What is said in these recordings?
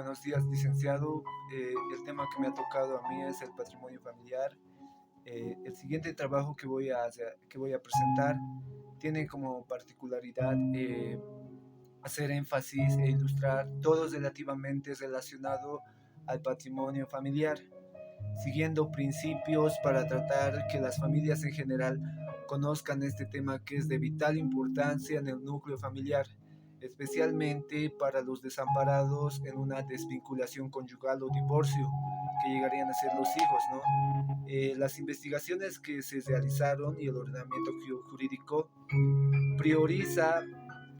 buenos días, licenciado. El tema que me ha tocado a mí es el patrimonio familiar. El siguiente trabajo que voy a presentar tiene como particularidad hacer énfasis e ilustrar todo relativamente relacionado al patrimonio familiar, siguiendo principios para tratar que las familias en general conozcan este tema que es de vital importancia en el núcleo familiar, especialmente para los desamparados en una desvinculación conyugal o divorcio, que llegarían a ser los hijos, ¿no? Las investigaciones que se realizaron y el ordenamiento jurídico prioriza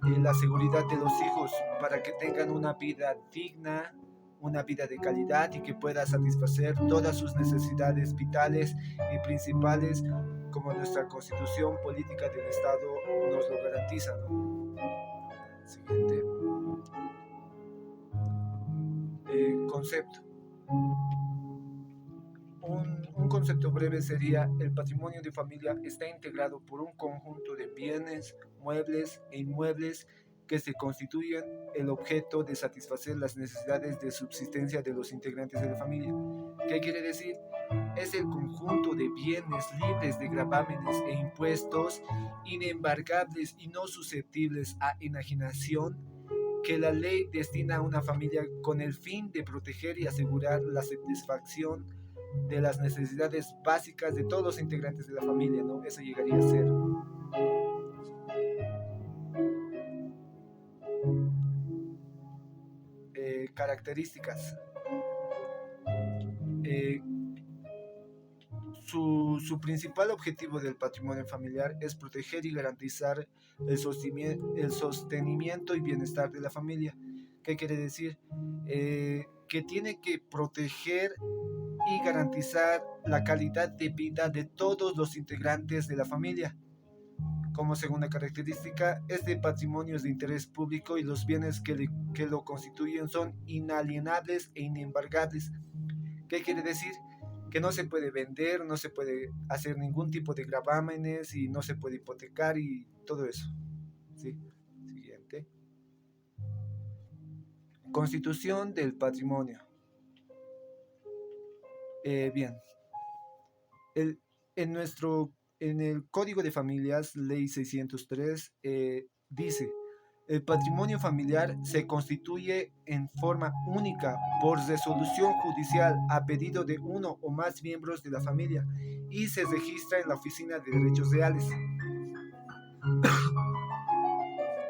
la seguridad de los hijos para que tengan una vida digna, una vida de calidad y que pueda satisfacer todas sus necesidades vitales y principales como nuestra constitución política del Estado nos lo garantiza, ¿no? Siguiente. Concepto. Un concepto breve sería: el patrimonio de familia está integrado por un conjunto de bienes, muebles e inmuebles que se constituyen el objeto de satisfacer las necesidades de subsistencia de los integrantes de la familia. ¿Qué quiere decir? Es el conjunto de bienes libres de gravámenes e impuestos, inembargables y no susceptibles a enajenación, que la ley destina a una familia con el fin de proteger y asegurar la satisfacción de las necesidades básicas de todos los integrantes de la familia, ¿no? Eso llegaría a ser. Características. Eh, su principal objetivo del patrimonio familiar es proteger y garantizar el sostenimiento y bienestar de la familia. ¿Qué quiere decir? Que tiene que proteger y garantizar la calidad de vida de todos los integrantes de la familia. Como segunda característica, este patrimonio es de interés público y los bienes que lo constituyen son inalienables e inembargables. ¿Qué quiere decir? Que no se puede vender, no se puede hacer ningún tipo de gravámenes y no se puede hipotecar y todo eso. ¿Sí? Siguiente. Constitución del patrimonio. Bien, el, en, nuestro, en el Código de Familias, Ley 603, dice: el patrimonio familiar se constituye en forma única por resolución judicial a pedido de uno o más miembros de la familia y se registra en la Oficina de Derechos Reales.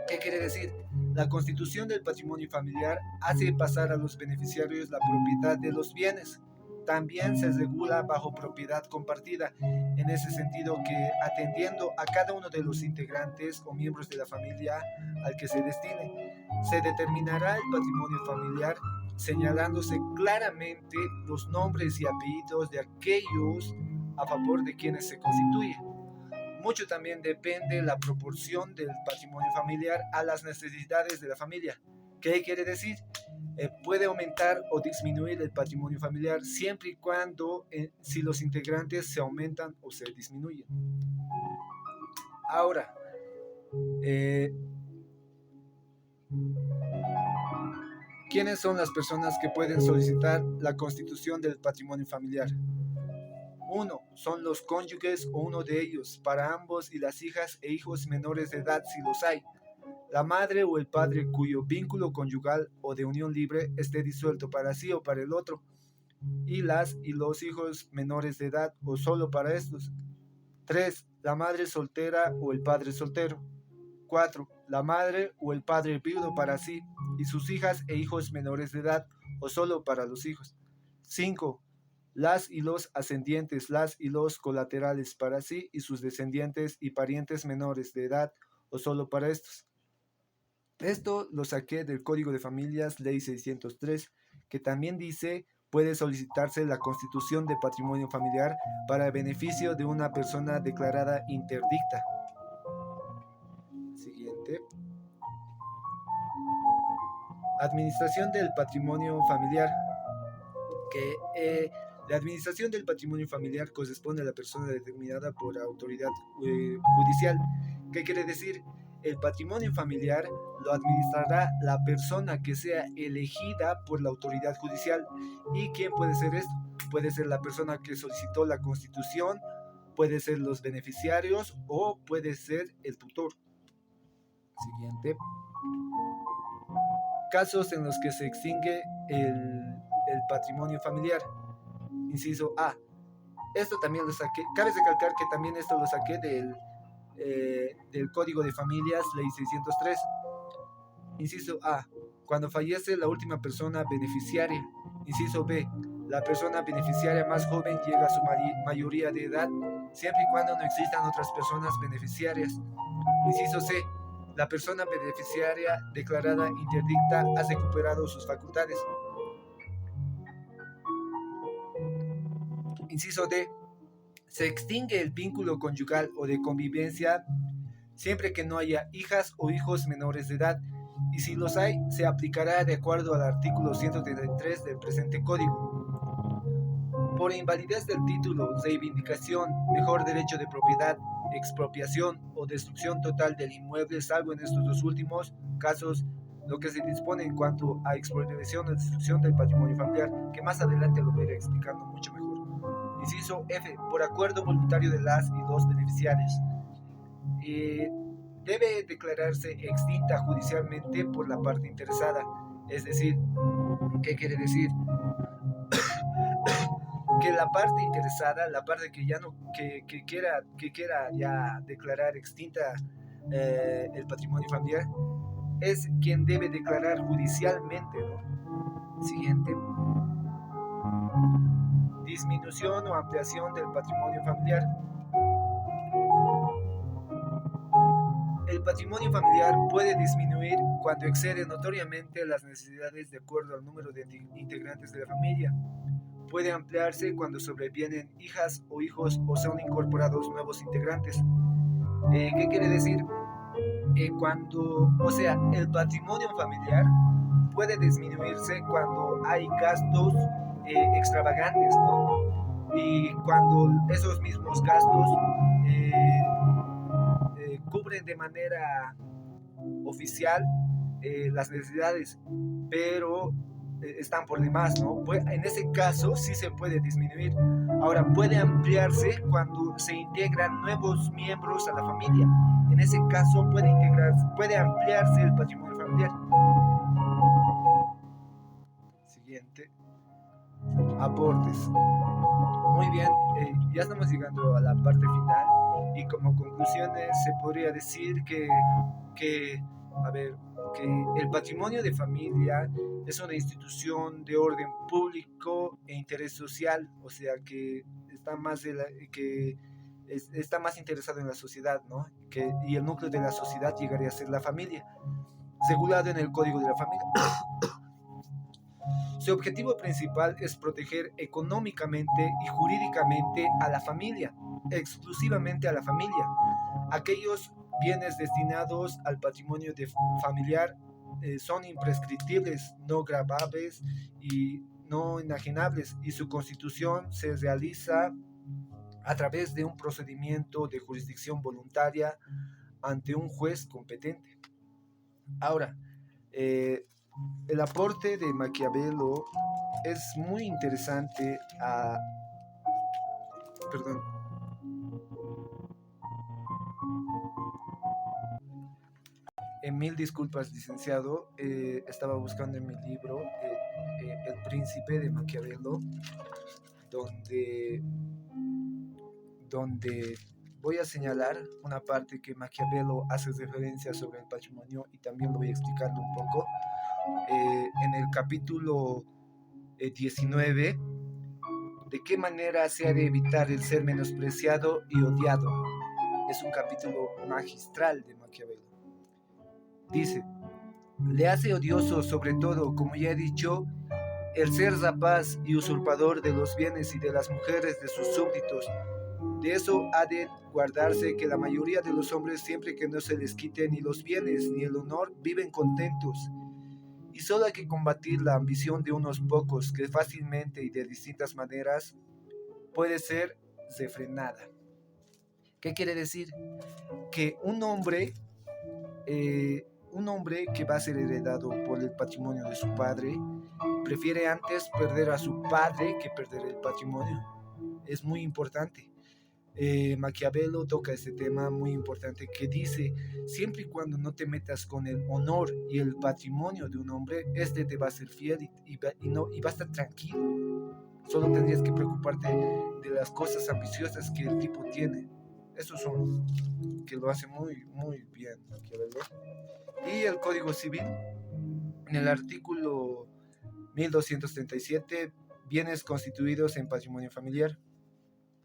¿Qué quiere decir? La constitución del patrimonio familiar hace pasar a los beneficiarios la propiedad de los bienes. También se regula bajo propiedad compartida, en ese sentido que atendiendo a cada uno de los integrantes o miembros de la familia al que se destine, se determinará el patrimonio familiar señalándose claramente los nombres y apellidos de aquellos a favor de quienes se constituye. Mucho también depende la proporción del patrimonio familiar a las necesidades de la familia. ¿Qué quiere decir? Puede aumentar o disminuir el patrimonio familiar siempre y cuando si los integrantes se aumentan o se disminuyen. Ahora, ¿quiénes son las personas que pueden solicitar la constitución del patrimonio familiar? Uno, son los cónyuges o uno de ellos, para ambos y las hijas e hijos menores de edad si los hay. La madre o el padre cuyo vínculo conyugal o de unión libre esté disuelto para sí o para el otro. Y las y los hijos menores de edad o solo para estos. 3. La madre soltera o el padre soltero. 4. La madre o el padre viudo para sí y sus hijas e hijos menores de edad o solo para los hijos. 5. Las y los ascendientes, las y los colaterales para sí y sus descendientes y parientes menores de edad o solo para estos. Esto lo saqué del Código de Familias, Ley 603, que también dice: puede solicitarse la constitución de patrimonio familiar para beneficio de una persona declarada interdicta. Siguiente. Administración del patrimonio familiar. La administración del patrimonio familiar corresponde a la persona determinada por autoridad judicial. ¿Qué quiere decir? El patrimonio familiar lo administrará la persona que sea elegida por la autoridad judicial. ¿Y quién puede ser esto? Puede ser la persona que solicitó la constitución, puede ser los beneficiarios o puede ser el tutor. Siguiente. Casos en los que se extingue el patrimonio familiar. Inciso A. Esto también lo saqué. Cabe recalcar que también esto lo saqué del Código de Familias, Ley 603. Inciso A. Cuando fallece la última persona beneficiaria. Inciso B. La persona beneficiaria más joven llega a su mayoría de edad, siempre y cuando no existan otras personas beneficiarias. Inciso C. La persona beneficiaria declarada interdicta ha recuperado sus facultades. Inciso D. Se extingue el vínculo conyugal o de convivencia siempre que no haya hijas o hijos menores de edad, y si los hay, se aplicará de acuerdo al artículo 133 del presente código. Por invalidez del título, reivindicación, mejor derecho de propiedad, expropiación o destrucción total del inmueble, salvo en estos dos últimos casos, lo que se dispone en cuanto a expropiación o destrucción del patrimonio familiar, que más adelante lo voy a ir explicando mucho mejor. Inciso F. Por acuerdo voluntario de las y los beneficiarios. Debe declararse extinta judicialmente por la parte interesada. Es decir, ¿qué quiere decir? Que la parte interesada, la parte que ya no que quiera ya declarar extinta el patrimonio familiar, es quien debe declarar judicialmente, ¿no? Siguiente. Disminución o ampliación del patrimonio familiar. El patrimonio familiar puede disminuir cuando excede notoriamente las necesidades de acuerdo al número de integrantes de la familia. Puede ampliarse cuando sobrevienen hijas o hijos o son incorporados nuevos integrantes. ¿Qué quiere decir? El patrimonio familiar puede disminuirse cuando hay gastos extravagantes, ¿no? Y cuando esos mismos gastos cubren de manera oficial las necesidades, pero están por demás, ¿no? En ese caso sí se puede disminuir. Ahora, puede ampliarse cuando se integran nuevos miembros a la familia. En ese caso puede ampliarse el patrimonio familiar. Siguiente. Aportes. Muy bien, ya estamos llegando a la parte final y como conclusiones se podría decir que el patrimonio de familia es una institución de orden público e interés social, o sea que está más interesado en la sociedad, ¿no? Y el núcleo de la sociedad llegaría a ser la familia, regulado en el Código de la Familia. Su objetivo principal es proteger económicamente y jurídicamente a la familia, exclusivamente a la familia. Aquellos bienes destinados al patrimonio familiar son imprescriptibles, no gravables y no enajenables, y su constitución se realiza a través de un procedimiento de jurisdicción voluntaria ante un juez competente. Ahora, el aporte de Maquiavelo es muy interesante perdón. Mil disculpas, licenciado. Estaba buscando en mi libro El Príncipe de Maquiavelo, donde voy a señalar una parte que Maquiavelo hace referencia sobre el patrimonio y también lo voy a explicarlo un poco. En el capítulo 19, ¿de qué manera se ha de evitar el ser menospreciado y odiado? Es un capítulo magistral de Maquiavelo. Dice, le hace odioso sobre todo, como ya he dicho, el ser rapaz y usurpador de los bienes y de las mujeres de sus súbditos. De eso ha de guardarse que la mayoría de los hombres, siempre que no se les quite ni los bienes ni el honor, viven contentos. Y solo hay que combatir la ambición de unos pocos, que fácilmente y de distintas maneras puede ser refrenada. ¿Qué quiere decir? Que un hombre un hombre que va a ser heredado por el patrimonio de su padre prefiere antes perder a su padre que perder el patrimonio. Es muy importante. Maquiavelo toca este tema muy importante que dice, siempre y cuando no te metas con el honor y el patrimonio de un hombre, este te va a ser fiel y va a estar tranquilo. Solo tendrías que preocuparte de las cosas ambiciosas que el tipo tiene. Esos son que lo hace muy, muy bien Maquiavelo. Y el Código Civil, en el artículo 1237, bienes constituidos en patrimonio familiar.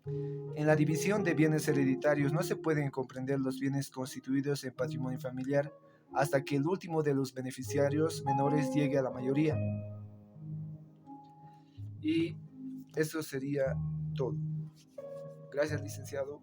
En la división de bienes hereditarios no se pueden comprender los bienes constituidos en patrimonio familiar hasta que el último de los beneficiarios menores llegue a la mayoría. Y eso sería todo. Gracias, licenciado.